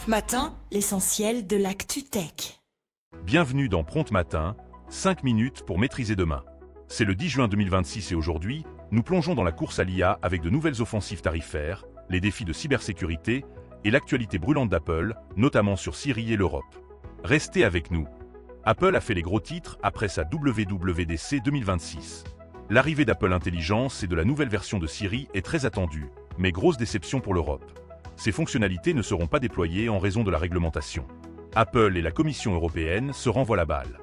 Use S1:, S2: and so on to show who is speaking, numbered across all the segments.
S1: Prompt Matin, l'essentiel de l'actu tech.
S2: Bienvenue dans Prompt Matin, 5 minutes pour maîtriser demain. C'est le 10 juin 2026 et aujourd'hui, nous plongeons dans la course à l'IA avec de nouvelles offensives tarifaires, les défis de cybersécurité et l'actualité brûlante d'Apple, notamment sur Siri et l'Europe. Restez avec nous. Apple a fait les gros titres après sa WWDC 2026. L'arrivée d'Apple Intelligence et de la nouvelle version de Siri est très attendue, mais grosse déception pour l'Europe. Ces fonctionnalités ne seront pas déployées en raison de la réglementation. Apple et la Commission européenne se renvoient la balle.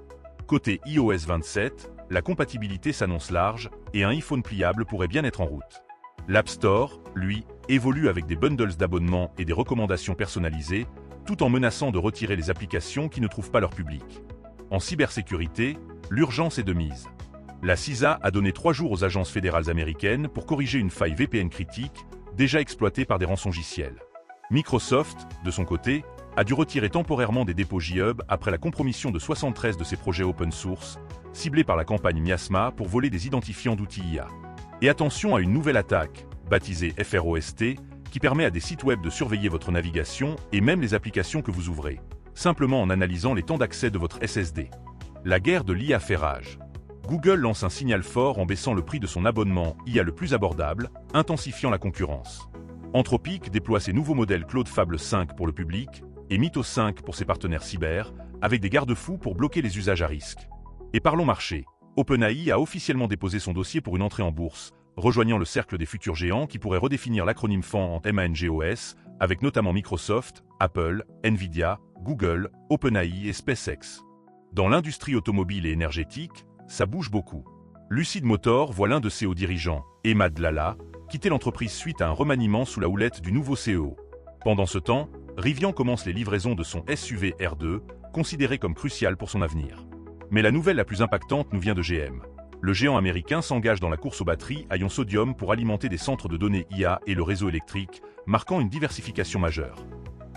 S2: Côté iOS 27, la compatibilité s'annonce large et un iPhone pliable pourrait bien être en route. L'App Store, lui, évolue avec des bundles d'abonnements et des recommandations personnalisées, tout en menaçant de retirer les applications qui ne trouvent pas leur public. En cybersécurité, l'urgence est de mise. La CISA a donné 3 jours aux agences fédérales américaines pour corriger une faille VPN critique, déjà exploitée par des rançongiciels. Microsoft, de son côté, a dû retirer temporairement des dépôts GitHub après la compromission de 73 de ses projets open source, ciblés par la campagne Miasma pour voler des identifiants d'outils IA. Et attention à une nouvelle attaque, baptisée FROST, qui permet à des sites web de surveiller votre navigation et même les applications que vous ouvrez, simplement en analysant les temps d'accès de votre SSD. La guerre de l'IA fait rage. Google lance un signal fort en baissant le prix de son abonnement IA le plus abordable, intensifiant la concurrence. Anthropic déploie ses nouveaux modèles Claude Fable 5 pour le public et Mythos 5 pour ses partenaires cyber, avec des garde-fous pour bloquer les usages à risque. Et parlons marché. OpenAI a officiellement déposé son dossier pour une entrée en bourse, rejoignant le cercle des futurs géants qui pourrait redéfinir l'acronyme FAN en MANGOS, avec notamment Microsoft, Apple, Nvidia, Google, OpenAI et SpaceX. Dans l'industrie automobile et énergétique, ça bouge beaucoup. Lucid Motors voit l'un de ses hauts dirigeants, Emad Lalla, quitter l'entreprise suite à un remaniement sous la houlette du nouveau CEO. Pendant ce temps, Rivian commence les livraisons de son SUV R2, considéré comme crucial pour son avenir. Mais la nouvelle la plus impactante nous vient de GM. Le géant américain s'engage dans la course aux batteries à ion sodium pour alimenter des centres de données IA et le réseau électrique, marquant une diversification majeure.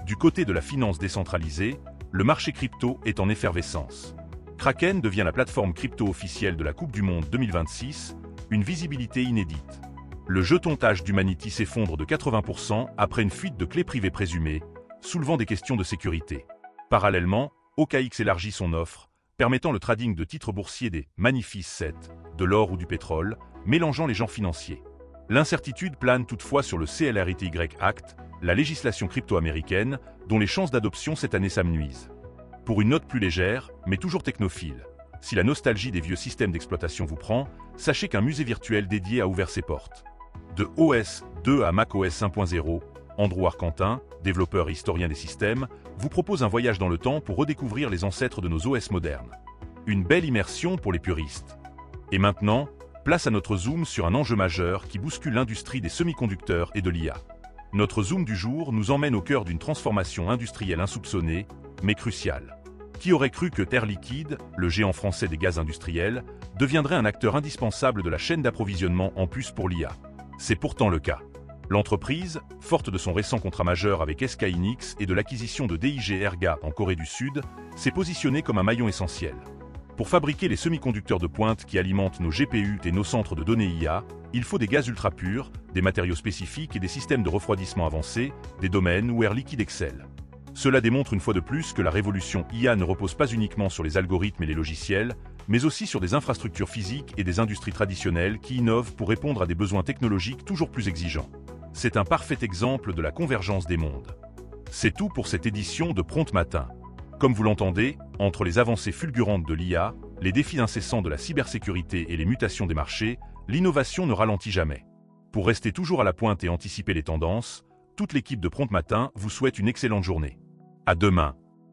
S2: Du côté de la finance décentralisée, le marché crypto est en effervescence. Kraken devient la plateforme crypto officielle de la Coupe du Monde 2026, une visibilité inédite. Le jeton-tage d'Humanity s'effondre de 80% après une fuite de clés privées présumées, soulevant des questions de sécurité. Parallèlement, OKX élargit son offre, permettant le trading de titres boursiers des Magnifices 7, de l'or ou du pétrole, mélangeant les genres financiers. L'incertitude plane toutefois sur le CLRITY Act, la législation crypto-américaine, dont les chances d'adoption cette année s'amenuisent. Pour une note plus légère, mais toujours technophile, si la nostalgie des vieux systèmes d'exploitation vous prend, sachez qu'un musée virtuel dédié a ouvert ses portes. De OS 2 à macOS 1.0, Andrew Arcantin, développeur et historien des systèmes, vous propose un voyage dans le temps pour redécouvrir les ancêtres de nos OS modernes. Une belle immersion pour les puristes. Et maintenant, place à notre zoom sur un enjeu majeur qui bouscule l'industrie des semi-conducteurs et de l'IA. Notre zoom du jour nous emmène au cœur d'une transformation industrielle insoupçonnée, mais cruciale. Qui aurait cru que Air Liquide, le géant français des gaz industriels, deviendrait un acteur indispensable de la chaîne d'approvisionnement en puces pour l'IA? C'est pourtant le cas. L'entreprise, forte de son récent contrat majeur avec SK Hynix et de l'acquisition de DIG Erga en Corée du Sud, s'est positionnée comme un maillon essentiel. Pour fabriquer les semi-conducteurs de pointe qui alimentent nos GPU et nos centres de données IA, il faut des gaz ultra purs, des matériaux spécifiques et des systèmes de refroidissement avancés, des domaines où Air Liquide excelle. Cela démontre une fois de plus que la révolution IA ne repose pas uniquement sur les algorithmes et les logiciels, mais aussi sur des infrastructures physiques et des industries traditionnelles qui innovent pour répondre à des besoins technologiques toujours plus exigeants. C'est un parfait exemple de la convergence des mondes. C'est tout pour cette édition de Prompt Matin. Comme vous l'entendez, entre les avancées fulgurantes de l'IA, les défis incessants de la cybersécurité et les mutations des marchés, l'innovation ne ralentit jamais. Pour rester toujours à la pointe et anticiper les tendances, toute l'équipe de Prompt Matin vous souhaite une excellente journée. À demain.